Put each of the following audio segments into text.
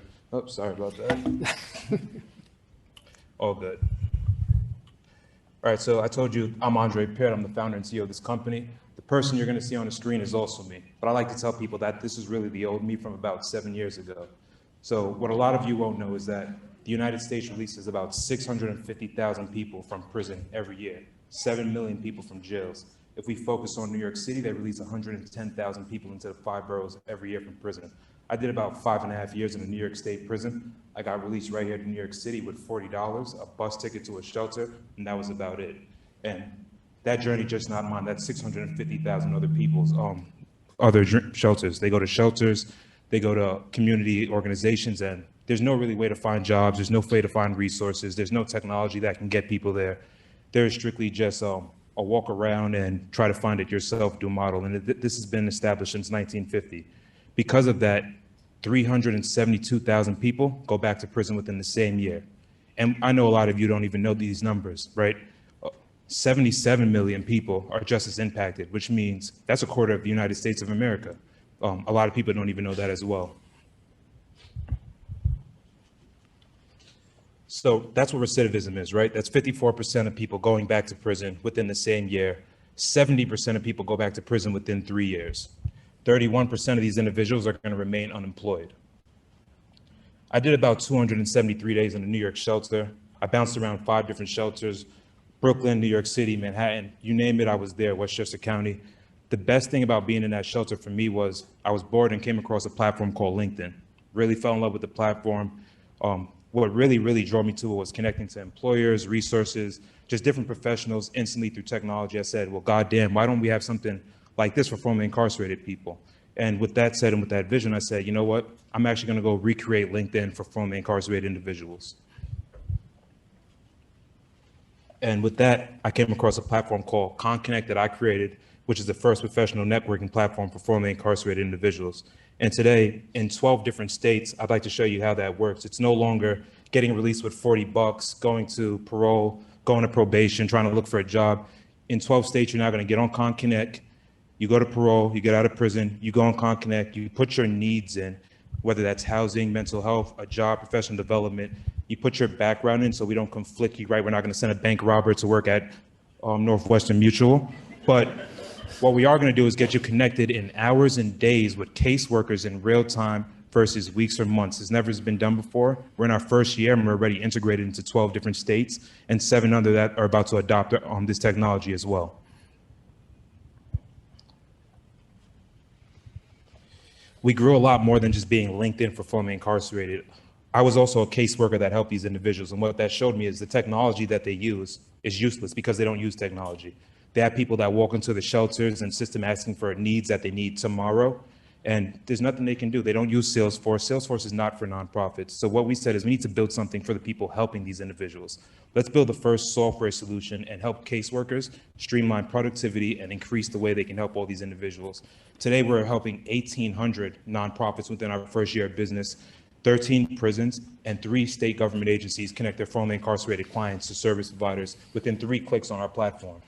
everywhere. Oh, sorry about that. All good. All right, so I told you I'm Andre Peart. I'm the founder and CEO of this company. The person you're going to see on the screen is also me. But I like to tell people that this is really the old me from about 7 years ago. So what a lot of you won't know is that the United States releases about 650,000 people from prison every year, 7 million people from jails. If we focus on New York City, they release 110,000 people into the 5 boroughs every year from prison. I did about 5.5 years in a New York State prison. I got released right here to New York City with $40, a bus ticket to a shelter, and that was about it. And that journey just not mine, that's 650,000 other people's other shelters. They go to shelters, they go to community organizations, and there's no really way to find jobs, there's no way to find resources, there's no technology that can get people there. There's strictly just a walk around and try to find it yourself do model, and this has been established since 1950. Because of that, 372,000 people go back to prison within the same year. And I know a lot of you don't even know these numbers, right? 77 million people are justice impacted, which means that's a quarter of the United States of America. A lot of people don't even know that as well. So that's what recidivism is, right? That's 54% of people going back to prison within the same year. 70% of people go back to prison within 3 years. 31% of these individuals are going to remain unemployed. I did about 273 days in a New York shelter. I bounced around 5 different shelters, Brooklyn, New York City, Manhattan, you name it, I was there, Westchester County. The best thing about being in that shelter for me was I was bored and came across a platform called LinkedIn. Really fell in love with the platform. What really drew me to it was connecting to employers, resources, just different professionals instantly through technology. I said, well, goddamn, why don't we have something like this for formerly incarcerated people? And with that said, and with that vision, I said, you know what? I'm actually going to go recreate LinkedIn for formerly incarcerated individuals. And with that, I came across a platform called ConConnect that I created, which is the first professional networking platform for formerly incarcerated individuals. And today, in 12 different states, I'd like to show you how that works. It's no longer getting released with 40 bucks, going to parole, going to probation, trying to look for a job. In 12 states, you're now going to get on ConConnect. You go to parole, you get out of prison, you go on ConConnect, you put your needs in, whether that's housing, mental health, a job, professional development. You put your background in so we don't conflict you, right? We're not going to send a bank robber to work at Northwestern Mutual. But what we are going to do is get you connected in hours and days with caseworkers in real time versus weeks or months. It's never been done before. We're in our first year and we're already integrated into 12 different states, and 7 under that are about to adopt this technology as well. We grew a lot more than just being LinkedIn for formerly incarcerated. I was also a caseworker that helped these individuals, and what that showed me is the technology that they use is useless because they don't use technology. They have people that walk into the shelters and system asking for needs that they need tomorrow, and there's nothing they can do. They don't use Salesforce. Salesforce is not for nonprofits. So what we said is we need to build something for the people helping these individuals. Let's build the first software solution and help caseworkers streamline productivity and increase the way they can help all these individuals. Today, we're helping 1,800 nonprofits within our first year of business, 13 prisons, and 3 state government agencies connect their formerly incarcerated clients to service providers within 3 clicks on our platform.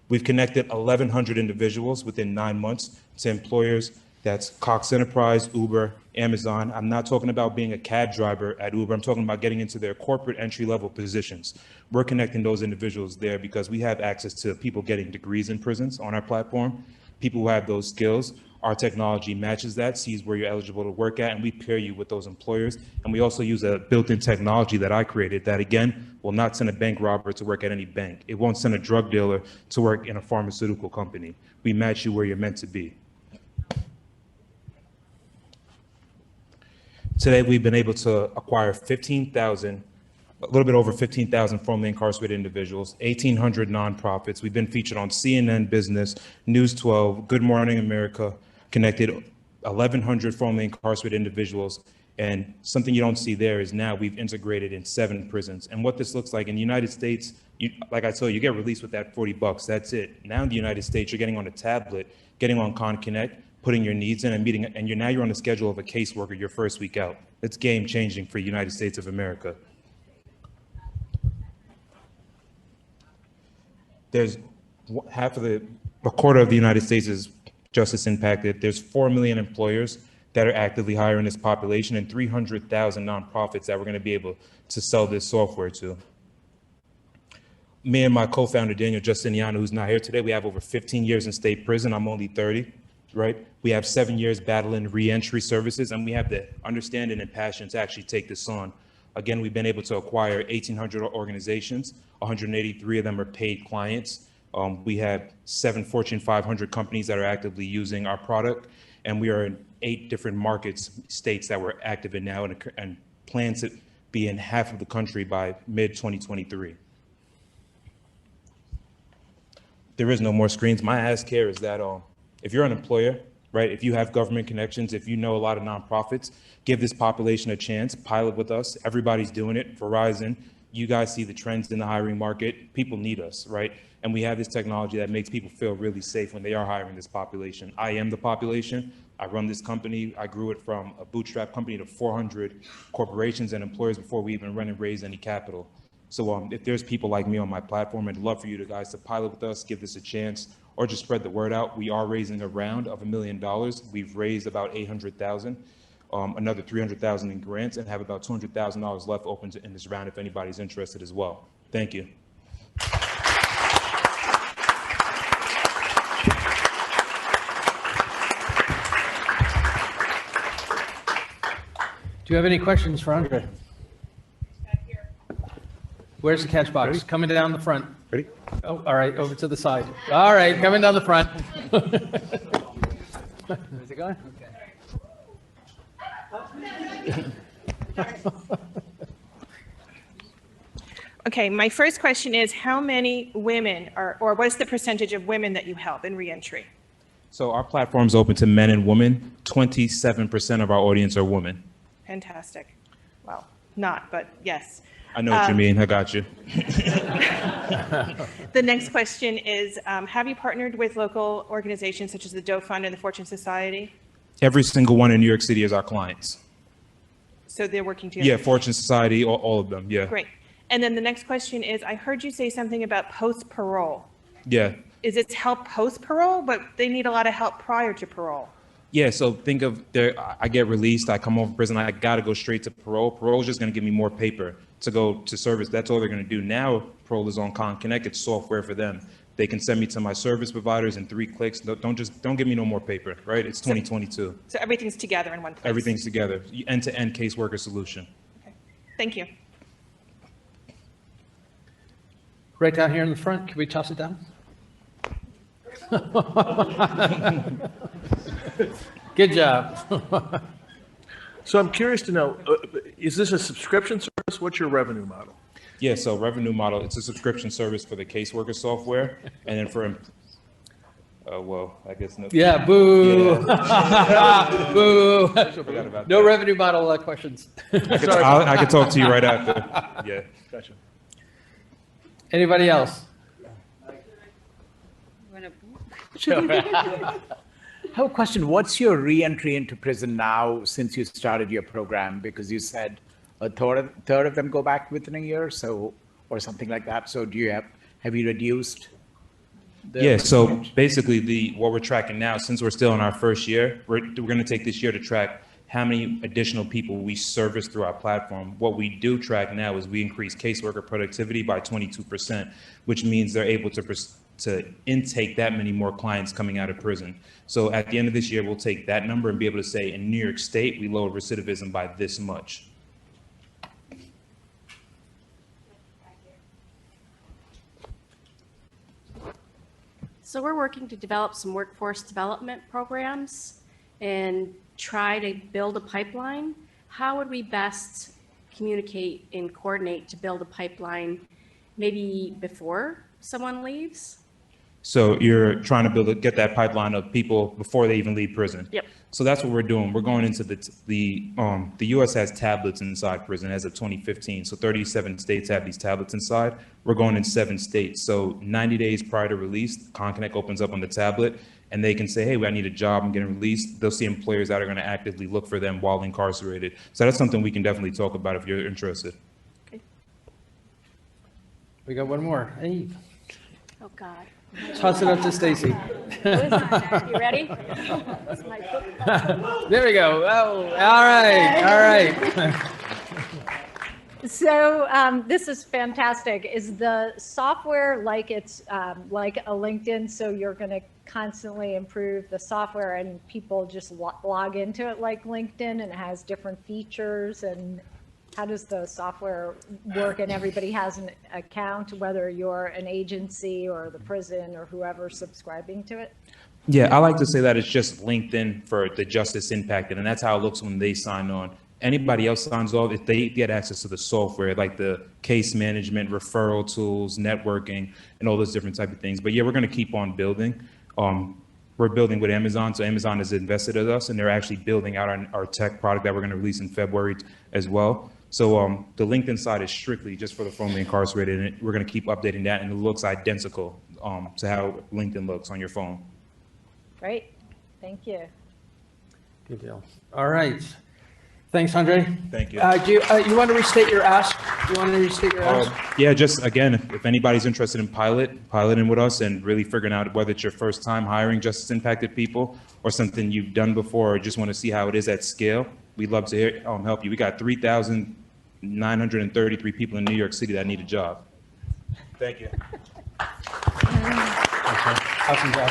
We've connected 1,100 individuals within 9 months to employers. That's Cox Enterprise, Uber, Amazon. I'm not talking about being a cab driver at Uber. I'm talking about getting into their corporate entry-level positions. We're connecting those individuals there because we have access to people getting degrees in prisons on our platform, people who have those skills. Our technology matches that, sees where you're eligible to work at, and we pair you with those employers. And we also use a built-in technology that I created that, again, will not send a bank robber to work at any bank. It won't send a drug dealer to work in a pharmaceutical company. We match you where you're meant to be. Today, we've been able to acquire 15,000, a little bit over 15,000 formerly incarcerated individuals, 1,800 nonprofits. We've been featured on CNN Business, News 12, Good Morning America, connected 1,100 formerly incarcerated individuals. And something you don't see there is now we've integrated in 7 prisons. And what this looks like in the United States, like I told you, you get released with that 40 bucks, that's it. Now in the United States, you're getting on a tablet, getting on ConConnect, putting your needs in and meeting, and now you're on the schedule of a caseworker your first week out. It's game changing for the United States of America. There's a quarter of the United States is justice impacted. There's 4 million employers that are actively hiring this population and 300,000 nonprofits that we're going to be able to sell this software to. Me and my co-founder, Daniel Justiniano, who's not here today, we have over 15 years in state prison. I'm only 30, right? We have 7 years battling reentry services, and we have the understanding and passion to actually take this on. Again, we've been able to acquire 1,800 organizations. 183 of them are paid clients. We have 7 Fortune 500 companies that are actively using our product, and we are in 8 different markets, states that we're active in now, and plan to be in half of the country by mid-2023. There is no more screens. My ask here is that if you're an employer, right, if you have government connections, if you know a lot of nonprofits, give this population a chance, pilot with us. Everybody's doing it. Verizon, you guys see the trends in the hiring market. People need us, right? And we have this technology that makes people feel really safe when they are hiring this population. I am the population. I run this company. I grew it from a bootstrap company to 400 corporations and employers before we even run and raise any capital. So if there's people like me on my platform, I'd love for you guys to pilot with us, give this a chance, or just spread the word out. We are raising a round of $1 million. We've raised about 800,000, another 300,000 in grants, and have about $200,000 left open in this round if anybody's interested as well. Thank you. Do you have any questions for Andre? Where's the catch box? Ready? Coming down the front. Ready? Oh, all right, over to the side. All right, coming down the front. Where's it going? Okay. Okay, my first question is how many women or what's the percentage of women that you help in reentry? So our platform's open to men and women. 27% of our audience are women. Fantastic. Well, not, but yes. I know what you mean. I got you. The next question is, have you partnered with local organizations such as the Doe Fund and the Fortune Society? Every single one in New York City is our clients. So they're working together? Yeah, Fortune Society, all of them, yeah. Great. And then the next question is, I heard you say something about post-parole. Yeah. Is it help post-parole, but they need a lot of help prior to parole? Yeah, so think of I get released, I come home from prison, I gotta go straight to parole. Parole is just gonna give me more paper to go to service. That's all they're gonna do. Now, parole is on ConConnect, it's software for them. They can send me to my service providers in 3 clicks. Don't give me no more paper, right? It's 2022. So everything's together in one place? Everything's together, end-to-end caseworker solution. Okay. Thank you. Right down here in the front, can we toss it down? Good job. So I'm curious to know, is this a subscription service? What's your revenue model? Yeah, so revenue model, it's a subscription service for the caseworker software, and then for, well, I guess no. Yeah, boo. Yeah. Boo. Forgot about No that. revenue model questions. I could talk to you right after. Yeah. Gotcha. Anybody else? I have a question. What's your re-entry into prison now since you started your program? Because you said a third of them go back within a year, so, or something like that. So do you have you reduced? Yeah, so basically what we're tracking now, since we're still in our first year, we're going to take this year to track how many additional people we service through our platform. What we do track now is we increase caseworker productivity by 22%, which means they're able to intake that many more clients coming out of prison. So at the end of this year, we'll take that number and be able to say in New York State, we lowered recidivism by this much. So we're working to develop some workforce development programs and try to build a pipeline. How would we best communicate and coordinate to build a pipeline maybe before someone leaves? So you're trying to get that pipeline of people before they even leave prison. Yep. So that's what we're doing. We're going into the U.S. has tablets inside prison as of 2015. So 37 states have these tablets inside. We're going in 7 states. So 90 days prior to release, ConConnect opens up on the tablet and they can say, hey, I need a job, I'm getting released. They'll see employers that are going to actively look for them while incarcerated. So that's something we can definitely talk about if you're interested. Okay. We got one more. Eve. Oh, God. Toss it up to Stacy. You ready? There we go. Oh, all right, all right. So this is fantastic. Is the software like it's like a LinkedIn? So you're going to constantly improve the software and people just log into it like LinkedIn and it has different features? And how does the software work? And everybody has an account, whether you're an agency or the prison or whoever's subscribing to it? Yeah, I like to say that it's just LinkedIn for the justice impacted, and that's how it looks when they sign on. Anybody else signs off, if they get access to the software, like the case management, referral tools, networking, and all those different type of things. But yeah, we're going to keep on building. We're building with Amazon, so Amazon has invested in us, and they're actually building out our tech product that we're going to release in February as well. So the LinkedIn side is strictly just for the formerly incarcerated, and we're going to keep updating that, and it looks identical to how LinkedIn looks on your phone. Great. Thank you. Good deal. All right. Thanks, Andre. Thank you. Do you want to restate your ask? You want to restate your ask? Yeah, just again, if anybody's interested in piloting with us and really figuring out whether it's your first time hiring justice impacted people or something you've done before or just want to see how it is at scale, we'd love to help you. We got 3,933 people in New York City that need a job. Thank you. Awesome job.